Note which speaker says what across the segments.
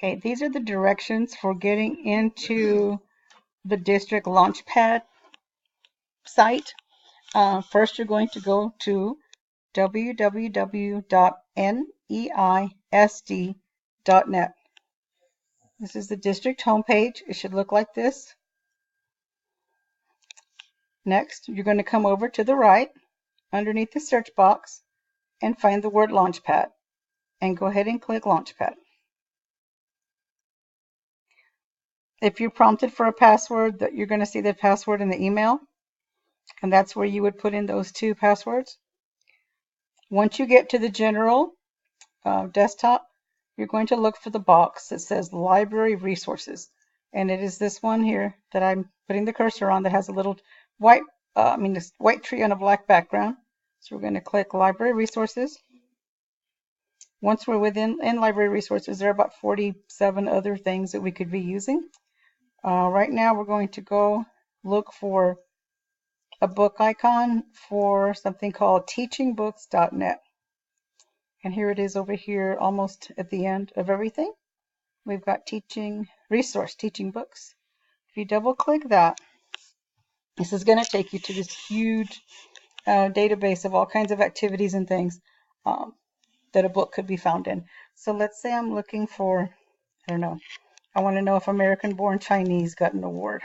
Speaker 1: Okay, these are the directions for getting into the district Launchpad site. First, you're going to go to www.neisd.net. This is the district homepage. It should look like this. Next, you're going to come over to the right underneath the search box and find the word Launchpad, and go ahead and click Launchpad. If you're prompted for a password, that you're going to see the password in the email, and that's where you would put in those two passwords. Once you get to the general desktop, you're going to look for the box that says Library Resources, and it is this one here that I'm putting the cursor on that has a little white, this white tree on a black background. So we're going to click Library Resources. Once we're within Library Resources, there are about 47 other things that we could be using. Right now, we're going to go look for a book icon for something called teachingbooks.net. And here it is over here, almost at the end of everything. We've got teaching resource, teaching books. If you double click that, this is going to take you to this huge database of all kinds of activities and things that a book could be found in. So let's say I'm looking for, I don't know, I want to know if American Born Chinese got an award.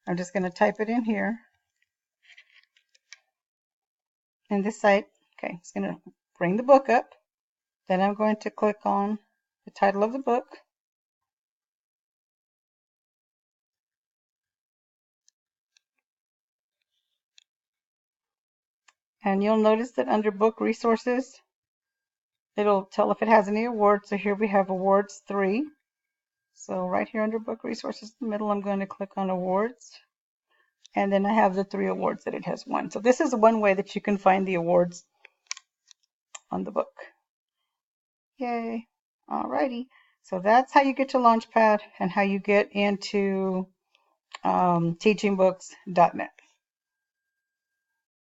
Speaker 1: I'm just going to type it in here. And this site, okay, it's going to bring the book up. Then I'm going to click on the title of the book. And you'll notice that under book resources, it'll tell if it has any awards. So here we have awards 3. So right here under book resources in the middle, I'm going to click on awards. And then I have the 3 awards that it has won. So this is one way that you can find the awards on the book. Yay. Alrighty. So that's how you get to Launchpad and how you get into teachingbooks.net.